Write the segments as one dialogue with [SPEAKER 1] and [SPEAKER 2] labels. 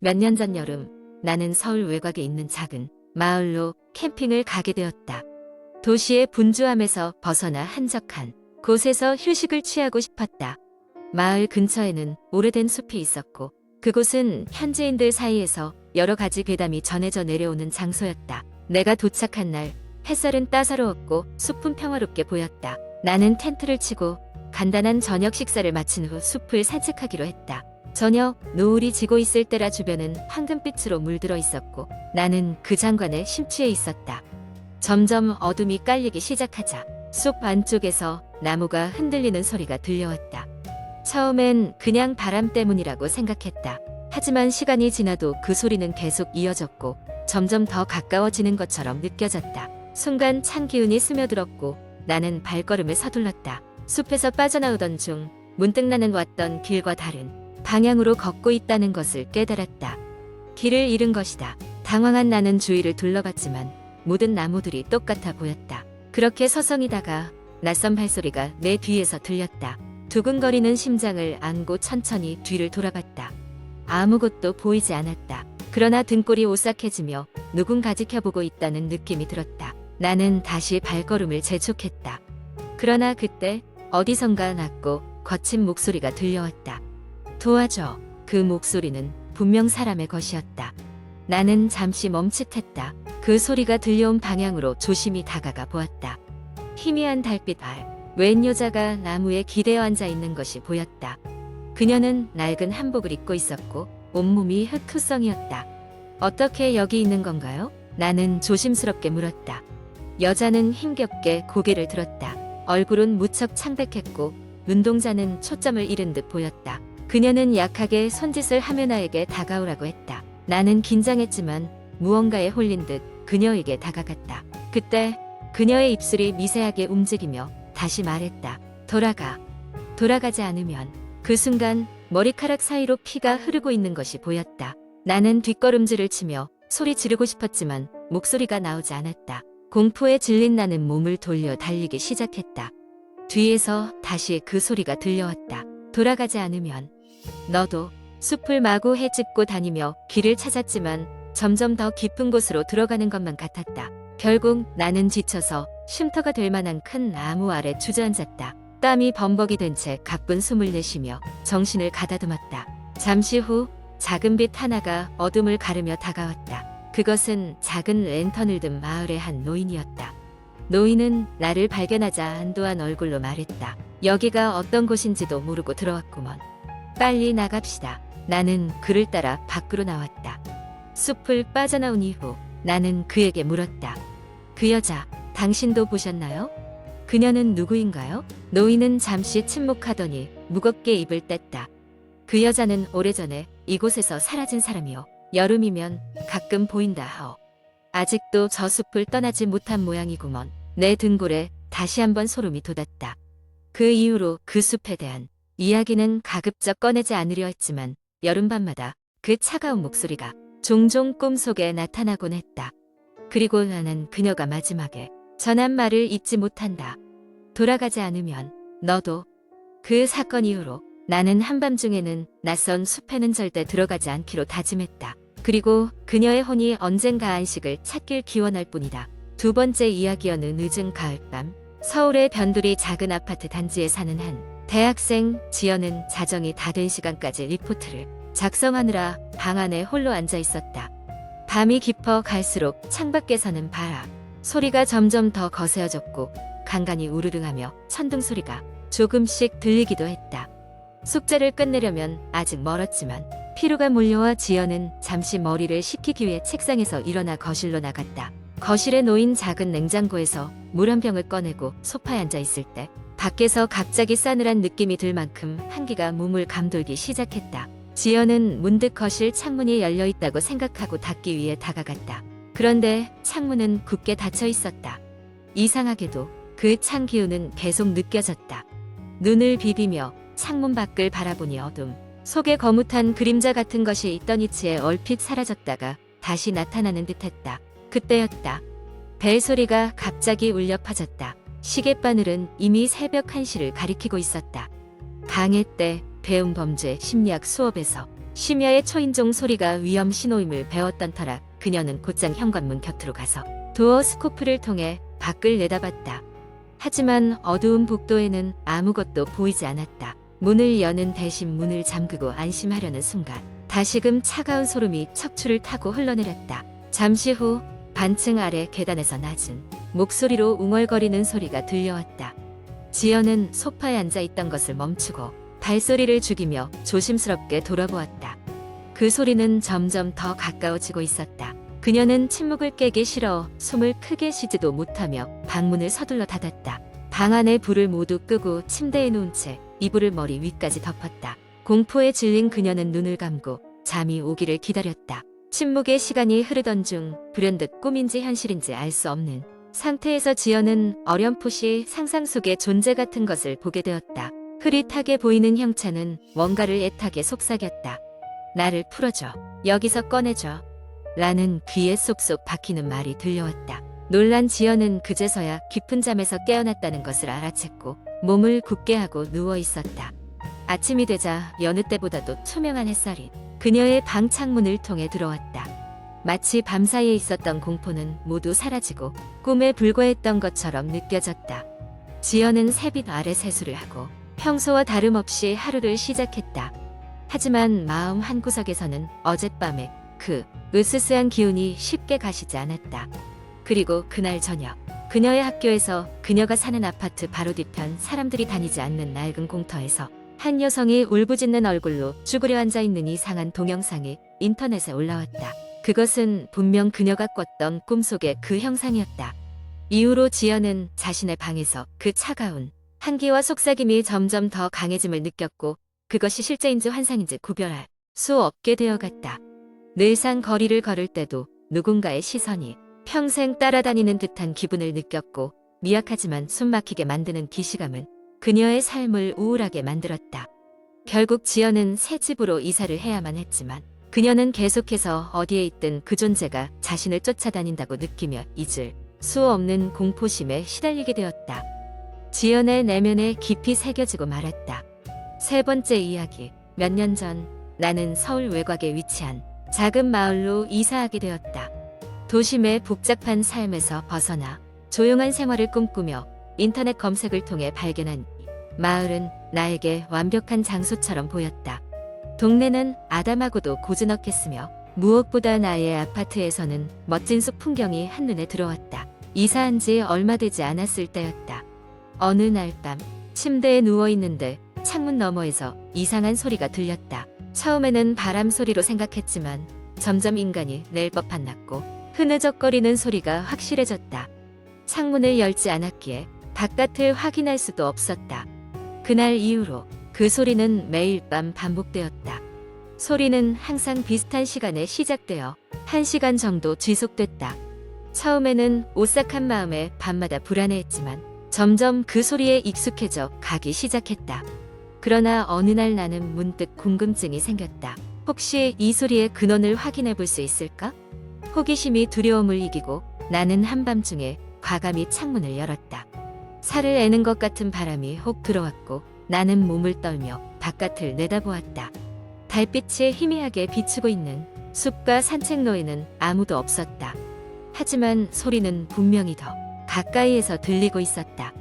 [SPEAKER 1] 몇 년 전 여름, 나는 서울 외곽에 있는 작은 마을로 캠핑을 가게 되었다. 도시의 분주함에서 벗어나 한적한 곳에서 휴식을 취하고 싶었다. 마을 근처에는 오래된 숲이 있었고, 그곳은 현지인들 사이에서 여러 가지 괴담이 전해져 내려오는 장소였다. 내가 도착한 날, 햇살은 따사로웠고 숲은 평화롭게 보였다. 나는 텐트를 치고 간단한 저녁 식사를 마친 후 숲을 산책하기로 했다. 저녁 노을이 지고 있을 때라 주변은 황금빛으로 물들어 있었고 나는 그 장관에 심취해 있었다. 점점 어둠이 깔리기 시작하자 숲 안쪽에서 나무가 흔들리는 소리가 들려왔다. 처음엔 그냥 바람 때문이라고 생각했다. 하지만 시간이 지나도 그 소리는 계속 이어졌고 점점 더 가까워지는 것처럼 느껴졌다. 순간 찬 기운이 스며들었고 나는 발걸음을 서둘렀다. 숲에서 빠져나오던 중 문득 나는 왔던 길과 다른 방향으로 걷고 있다는 것을 깨달았다. 길을 잃은 것이다. 당황한 나는 주위를 둘러봤지만 모든 나무들이 똑같아 보였다. 그렇게 서성이다가 낯선 발소리가 내 뒤에서 들렸다. 두근거리는 심장을 안고 천천히 뒤를 돌아봤다. 아무것도 보이지 않았다. 그러나 등골이 오싹해지며 누군가 지켜보고 있다는 느낌이 들었다. 나는 다시 발걸음을 재촉했다. 그러나 그때 어디선가 낮고 거친 목소리가 들려왔다. 도와줘. 그 목소리는 분명 사람의 것이었다. 나는 잠시 멈칫했다. 그 소리가 들려온 방향으로 조심히 다가가 보았다. 희미한 달빛 아래 웬 여자가 나무에 기대어 앉아 있는 것이 보였다. 그녀는 낡은 한복을 입고 있었고 온몸이 흙투성이었다. 어떻게 여기 있는 건가요? 나는 조심스럽게 물었다. 여자는 힘겹게 고개를 들었다. 얼굴은 무척 창백했고 눈동자는 초점을 잃은 듯 보였다. 그녀는 약하게 손짓을 하며 나에게 다가오라고 했다. 나는 긴장했지만 무언가에 홀린 듯 그녀에게 다가갔다. 그때 그녀의 입술이 미세하게 움직이며 다시 말했다. 돌아가. 돌아가지 않으면. 그 순간 머리카락 사이로 피가 흐르고 있는 것이 보였다. 나는 뒷걸음질을 치며 소리 지르고 싶었지만 목소리가 나오지 않았다. 공포에 질린 나는 몸을 돌려 달리기 시작했다. 뒤에서 다시 그 소리가 들려왔다. 돌아가지 않으면. 너도. 숲을 마구 헤집고 다니며 길을 찾았지만 점점 더 깊은 곳으로 들어가는 것만 같았다. 결국 나는 지쳐서 쉼터가 될 만한 큰 나무 아래 주저앉았다. 땀이 범벅이 된 채 가쁜 숨을 내쉬며 정신을 가다듬었다. 잠시 후 작은 빛 하나가 어둠을 가르며 다가왔다. 그것은 작은 랜턴을 든 마을의 한 노인이었다. 노인은 나를 발견하자 안도한 얼굴로 말했다. 여기가 어떤 곳인지도 모르고 들어왔구먼. 빨리 나갑시다. 나는 그를 따라 밖으로 나왔다. 숲을 빠져나온 이후 나는 그에게 물었다. 그 여자, 당신도 보셨나요? 그녀는 누구인가요? 노인은 잠시 침묵하더니 무겁게 입을 뗐다. 그 여자는 오래전에 이곳에서 사라진 사람이요. 여름이면 가끔 보인다 하오. 아직도 저 숲을 떠나지 못한 모양이구먼. 내 등골에 다시 한번 소름이 돋았다. 그 이후로 그 숲에 대한 이야기는 가급적 꺼내지 않으려 했지만 여름밤마다 그 차가운 목소리가 종종 꿈속에 나타나곤 했다. 그리고 나는 그녀가 마지막에 전한 말을 잊지 못한다. 돌아가지 않으면 너도. 그 사건 이후로 나는 한밤중에는 낯선 숲에는 절대 들어가지 않기로 다짐했다. 그리고 그녀의 혼이 언젠가 안식을 찾길 기원할 뿐이다. 두 번째 이야기 어느 늦은 가을밤 서울의 변두리 작은 아파트 단지에 사는 한 대학생 지연은 자정이 다 된 시간까지 리포트를 작성하느라 방 안에 홀로 앉아 있었다. 밤이 깊어 갈수록 창밖에서는 바람 소리가 점점 더 거세어졌고 간간이 우르릉하며 천둥 소리가 조금씩 들리기도 했다. 숙제를 끝내려면 아직 멀었지만 피로가 몰려와 지연은 잠시 머리를 식히기 위해 책상에서 일어나 거실로 나갔다. 거실에 놓인 작은 냉장고에서 물 한 병을 꺼내고 소파에 앉아 있을 때 밖에서 갑자기 싸늘한 느낌이 들 만큼 한기가 몸을 감돌기 시작했다. 지연은 문득 거실 창문이 열려 있다고 생각하고 닫기 위해 다가갔다. 그런데 창문은 굳게 닫혀 있었다. 이상하게도 그 찬 기운은 계속 느껴졌다. 눈을 비비며 창문 밖을 바라보니 어둠 속에 거뭇한 그림자 같은 것이 있던 위치에 얼핏 사라졌다가 다시 나타나는 듯했다. 그때였다. 벨소리가 갑자기 울려 퍼졌다. 시계바늘은 이미 새벽 1시를 가리키고 있었다. 강해 때 배운 범죄 심리학 수업에서 심야의 초인종 소리가 위험 신호임을 배웠던 터라 그녀는 곧장 현관문 곁으로 가서 도어 스코프를 통해 밖을 내다봤다. 하지만 어두운 복도에는 아무것도 보이지 않았다. 문을 여는 대신 문을 잠그고 안심하려는 순간 다시금 차가운 소름이 척추를 타고 흘러내렸다. 잠시 후 반층 아래 계단에서 낮은 목소리로 웅얼거리는 소리가 들려왔다. 지연은 소파에 앉아 있던 것을 멈추고 발소리를 죽이며 조심스럽게 돌아보았다. 그 소리는 점점 더 가까워지고 있었다. 그녀는 침묵을 깨기 싫어 숨을 크게 쉬지도 못하며 방문을 서둘러 닫았다. 방 안의 불을 모두 끄고 침대에 누운 채 이불을 머리 위까지 덮었다. 공포에 질린 그녀는 눈을 감고 잠이 오기를 기다렸다. 침묵의 시간이 흐르던 중 불현듯 꿈인지 현실인지 알 수 없는 상태에서 지연은 어렴풋이 상상 속의 존재 같은 것을 보게 되었다. 흐릿하게 보이는 형체는 뭔가를 애타게 속삭였다. 나를 풀어줘. 여기서 꺼내줘. 라는 귀에 쏙쏙 박히는 말이 들려왔다. 놀란 지연은 그제서야 깊은 잠에서 깨어났다는 것을 알아챘고 몸을 굳게 하고 누워 있었다. 아침이 되자 여느 때보다도 투명한 햇살이 그녀의 방 창문을 통해 들어왔다. 마치 밤사이에 있었던 공포는 모두 사라지고 꿈에 불과했던 것처럼 느껴졌다. 지연은 새빛 아래 세수를 하고 평소와 다름없이 하루를 시작했다. 하지만 마음 한구석에서는 어젯밤에 그 으스스한 기운이 쉽게 가시지 않았다. 그리고 그날 저녁 그녀의 학교에서 그녀가 사는 아파트 바로 뒤편 사람들이 다니지 않는 낡은 공터에서 한 여성이 울부짖는 얼굴로 쭈그려 앉아있는 이상한 동영상이 인터넷에 올라왔다. 그것은 분명 그녀가 꿨던 꿈속의 그 형상이었다. 이후로 지연은 자신의 방에서 그 차가운 한기와 속삭임이 점점 더 강해짐을 느꼈고 그것이 실제인지 환상인지 구별할 수 없게 되어갔다. 늘상 거리를 걸을 때도 누군가의 시선이 평생 따라다니는 듯한 기분을 느꼈고 미약하지만 숨막히게 만드는 기시감은 그녀의 삶을 우울하게 만들었다. 결국 지연은 새 집으로 이사를 해야만 했지만 그녀는 계속해서 어디에 있든 그 존재가 자신을 쫓아다닌다고 느끼며 잊을 수 없는 공포심에 시달리게 되었다. 지연의 내면에 깊이 새겨지고 말았다. 세 번째 이야기. 몇 년 전 나는 서울 외곽에 위치한 작은 마을로 이사하게 되었다. 도심의 복잡한 삶에서 벗어나 조용한 생활을 꿈꾸며 인터넷 검색을 통해 발견한 이 마을은 나에게 완벽한 장소처럼 보였다. 동네는 아담하고도 고즈넉했으며 무엇보다 나의 아파트에서는 멋진 숲 풍경이 한눈에 들어왔다. 이사한 지 얼마 되지 않았을 때였다. 어느 날 밤 침대에 누워있는데 창문 너머에서 이상한 소리가 들렸다. 처음에는 바람 소리로 생각했지만 점점 인간이 낼 법한 낮고 흐느적거리는 소리가 확실해졌다. 창문을 열지 않았기에 바깥을 확인할 수도 없었다. 그날 이후로 그 소리는 매일 밤 반복되었다. 소리는 항상 비슷한 시간에 시작되어 1시간 정도 지속됐다. 처음에는 오싹한 마음에 밤마다 불안해했지만 점점 그 소리에 익숙해져 가기 시작했다. 그러나 어느 날 나는 문득 궁금증이 생겼다. 혹시 이 소리의 근원을 확인해 볼 수 있을까? 호기심이 두려움을 이기고 나는 한밤중에 과감히 창문을 열었다. 살을 애는 것 같은 바람이 혹 들어왔고 나는 몸을 떨며 바깥을 내다보았다. 달빛이 희미하게 비추고 있는 숲과 산책로에는 아무도 없었다. 하지만 소리는 분명히 더 가까이에서 들리고 있었다.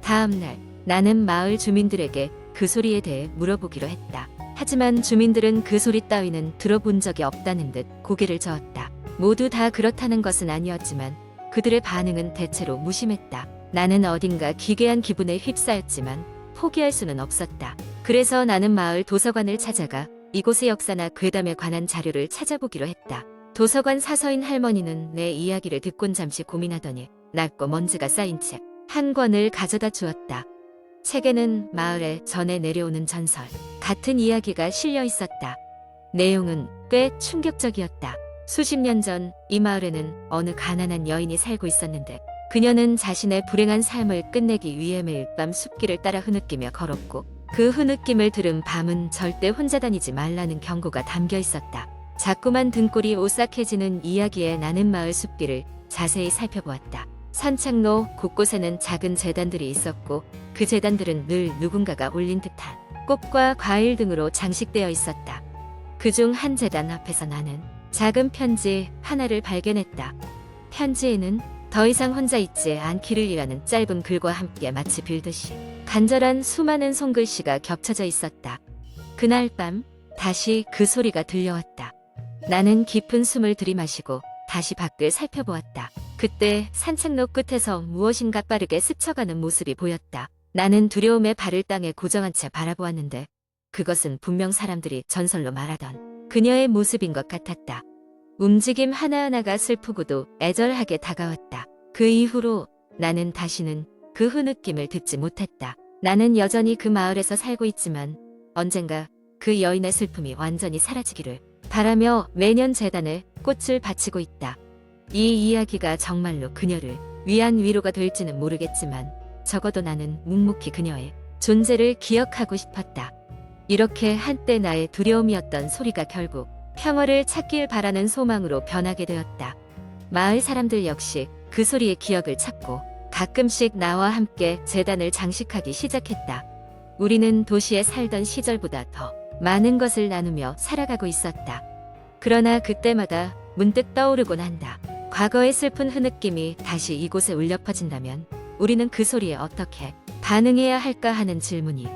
[SPEAKER 1] 다음 날 나는 마을 주민들에게 그 소리에 대해 물어보기로 했다. 하지만 주민들은 그 소리 따위는 들어본 적이 없다는 듯 고개를 저었다. 모두 다 그렇다는 것은 아니었지만 그들의 반응은 대체로 무심했다. 나는 어딘가 기괴한 기분에 휩싸였지만 포기할 수는 없었다. 그래서 나는 마을 도서관을 찾아가 이곳의 역사나 괴담에 관한 자료를 찾아보기로 했다. 도서관 사서인 할머니는 내 이야기를 듣곤 잠시 고민하더니 낡고 먼지가 쌓인 책 한 권을 가져다 주었다. 책에는 마을에 전해 내려오는 전설 같은 이야기가 실려 있었다. 내용은 꽤 충격적이었다. 수십 년 전 이 마을에는 어느 가난한 여인이 살고 있었는데 그녀는 자신의 불행한 삶을 끝내기 위해 매일 밤 숲길을 따라 흐느끼며 걸었고 그 흐느낌을 들은 밤은 절대 혼자 다니지 말라는 경고가 담겨 있었다. 자꾸만 등골이 오싹해지는 이야기에 나는 마을 숲길을 자세히 살펴보았다. 산책로 곳곳에는 작은 제단들이 있었고 그 제단들은 늘 누군가가 올린 듯한 꽃과 과일 등으로 장식되어 있었다. 그중 한 재단 앞에서 나는 작은 편지 하나를 발견했다. 편지에는 더 이상 혼자 있지 않기를 위하는 짧은 글과 함께 마치 빌듯이 간절한 수많은 손글씨가 겹쳐져 있었다. 그날 밤 다시 그 소리가 들려왔다. 나는 깊은 숨을 들이마시고 다시 밖을 살펴보았다. 그때 산책로 끝에서 무엇인가 빠르게 스쳐가는 모습이 보였다. 나는 두려움에 발을 땅에 고정한 채 바라보았는데 그것은 분명 사람들이 전설로 말하던 그녀의 모습인 것 같았다. 움직임 하나하나가 슬프고도 애절하게 다가왔다. 그 이후로 나는 다시는 그 흐느낌을 듣지 못했다. 나는 여전히 그 마을에서 살고 있지만 언젠가 그 여인의 슬픔이 완전히 사라지기를 바라며 매년 재단에 꽃을 바치고 있다. 이 이야기가 정말로 그녀를 위한 위로가 될지는 모르겠지만 적어도 나는 묵묵히 그녀의 존재를 기억하고 싶었다. 이렇게 한때 나의 두려움이었던 소리가 결국 평화를 찾길 바라는 소망으로 변하게 되었다. 마을 사람들 역시 그 소리의 기억을 찾고 가끔씩 나와 함께 재단을 장식하기 시작했다. 우리는 도시에 살던 시절보다 더 많은 것을 나누며 살아가고 있었다. 그러나 그때마다 문득 떠오르곤 한다. 과거의 슬픈 흐느낌이 다시 이곳에 울려 퍼진다면 우리는 그 소리에 어떻게 반응해야 할까 하는 질문이